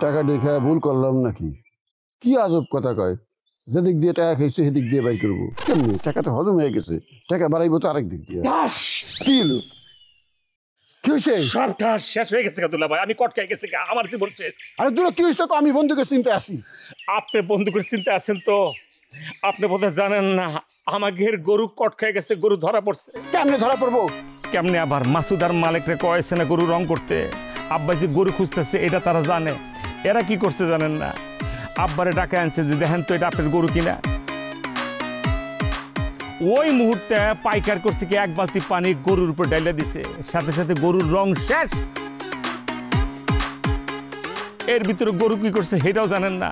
টাকা দেখে ভুল করলাম নাকি? কি আজব কথা কয়, যেদিক দিয়ে টাকা খাইছে সেদিক দিয়ে বাই করবো কেমনি? টাকাটা হজম হয়ে গেছে, টাকা বাড়াইবো তো আরেক দিক দিয়ে। কি হলো? কি হয়েছে? সবটা শেষ হয়ে গেছে দুলা ভাই, আমি কটকাই গেছি, আমার জীবন শেষ। আরে দূর কি হয়েছে? আমি বন্ধুকে চিনতে আসি। আপনি বন্ধুকের চিন্তা আছেন তো? আপনি বোধহয় জানেন না, আমাদের গরু কটকাই গেছে, গরু ধরা পড়ছে। কেমনে ধরা পড়বো? কেমনে আবার? মাসুদার মালিকরে কয়েছে না গরু রং করতে, আব্বা যে গরু খুঁজতেছে এটা তারা জানে। এরা কি করছে জানেন না, আব্বারে ডাকে আনছে যে দেখেন তো এটা আপনার গরু কিনা। ওই মুহূর্তে পাইকার করছে কি এক বালতি পানি গরুর উপর ডাইলা দিছে, সাথে সাথে গরুর রং শেষ। এর ভিতরে গরু কি করছে সেটাও জানেন না।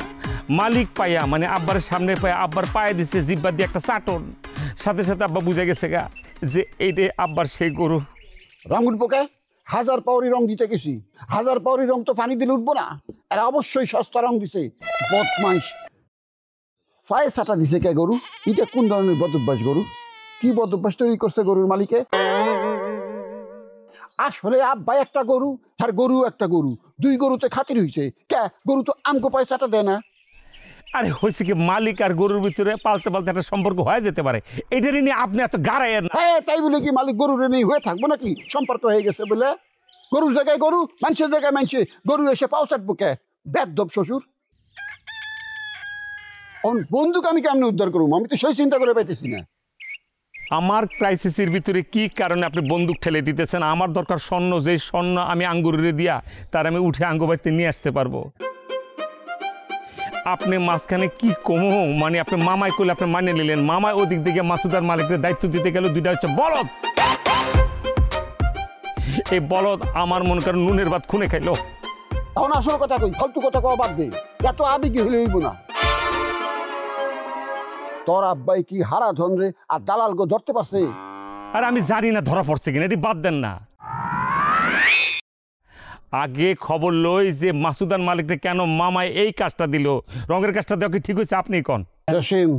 মালিক পাইয়া মানে আব্বার সামনে পাইয়া আব্বার পায়ে দিছে জিব্বা দিয়ে একটা চাটন, সাথে সাথে আব্বা বুঝে গেছে গা যে এইটাই আব্বার সেই গরু। রং উঠবো কে? হাজার পাউরি রং দিতে গেছি, হাজার পাউরি রং তো পানি দিলে উঠবো না। এরা অবশ্যই সস্তা রং দিছে, বদমাইশ। পায়ে চাটা দিছে কে গরু? এটা কোন ধরনের বদভ্যাস গরু? কি বদভ্যাস তৈরি করছে গরুর মালিকে? আসলে আব্বাই একটা গরু আর গরু একটা গরু, দুই গরুতে খাতির হইছে কে? গরু তো আমগো পায়ে চাটা দেয় না। আরে হয়েছে কি, মালিক আর গরুর ভিতরে পালতে পালতে একটা সম্পর্ক হয়ে যেতে পারে, এটারই নিয়ে আপনি এত গাড়াইয়ের না। হ্যাঁ, তাই বলে কি মালিক গরুর নেই হয়ে থাকবো নাকি? সম্পর্ক হয়ে গেছে বলে গরুর জায়গায় গরু, মানুষের জায়গায় মানুষ, গরু এসে পাও চাটবো কে? বেদব শ্বশুর। বন্ধুকে আমি কেমনে উদ্ধার করবো? আমি তো সেই চিন্তা করে পাইতেছি না। আমার ক্রাইসিসের ভিতরে কি কারণে আপনি বন্দুক ঠেলে দিতেছেন? আমার দরকার স্বর্ণ, যে স্বর্ণ আমি আঙ্গুরে দিয়া তার আমি উঠে আঙ্গু বাড়িতে নিয়ে আসতে পারবো। আপনি মাঝখানে কি কমো মানে আপনি মামাই করলে আপনি মানে নিলেন, মামাই ওদিক দিকে মাসুদার মালিকের দায়িত্ব দিতে গেল, দুইটা হচ্ছে বলদ। এই বলদ আমার মনে করেন নুনের ভাত খুনে খাইলো। এখন আসল কথা কই, ফালতু কথা কওয়া বাদ দে। এত আবেগী হলে হইব না। তোর আব্বাই কি হারা ধনরে আর দালাল গো ধরতে পারছে? আর আমি জানি না ধরা পড়ছে কিনা, এটি বাদ দেন না। আগে খবর লই যে মাসুদার মালিককে কেন মামাই এই কাজটা দিল, রঙের কাজটা দেওয়া কি ঠিক হয়েছে? আপনি কন। জসিম,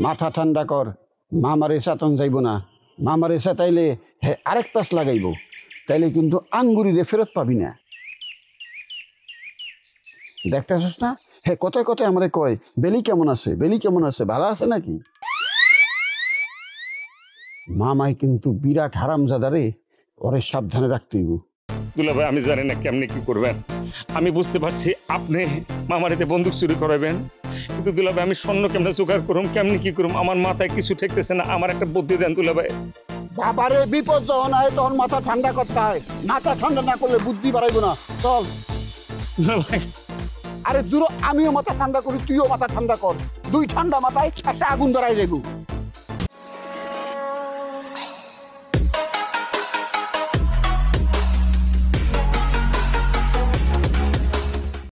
মাথা ঠান্ডা কর। মামারে চাতন যাইব না। মামারে চাতাইলে হে আরেক পাশ লাগাইব, তাইলে কিন্তু আঙ্গুরিরে ফেরত পাবি না। দেখতেছিস না, হে কথায় কথায় আমারে কয় বেলি কেমন আছে, বেলি কেমন আছে, ভালো আছে নাকি? মামাই কিন্তু বিরাট হারামজাদারে, ওরে সাবধানে রাখতে হইব। দুলা ভাই, আমি জানি না কেমনি কি করবেন। আমি বুঝতে পারছি আপনি মামারিতে বন্দুক চুরি করাবেন, কিন্তু দুলা ভাই আমি স্বর্ণ কেমনে জোগাড় করুম, কেমনি কি করুম, আমার মাথায় কিছু ঠেকতেছে না। আমার একটা বুদ্ধি দেন দুলা ভাই। বাবারে, বিপদ যখন হয় তখন মাথা ঠান্ডা করতে হয়, মাথা ঠান্ডা না করলে বুদ্ধি বাড়াইব না। চল। দুলা ভাই, আরে দূর, আমিও মাথা ঠান্ডা করি, তুইও মাথা ঠান্ডা কর। দুই ঠান্ডা মাথায় একটা আগুন ধরাই যাইব।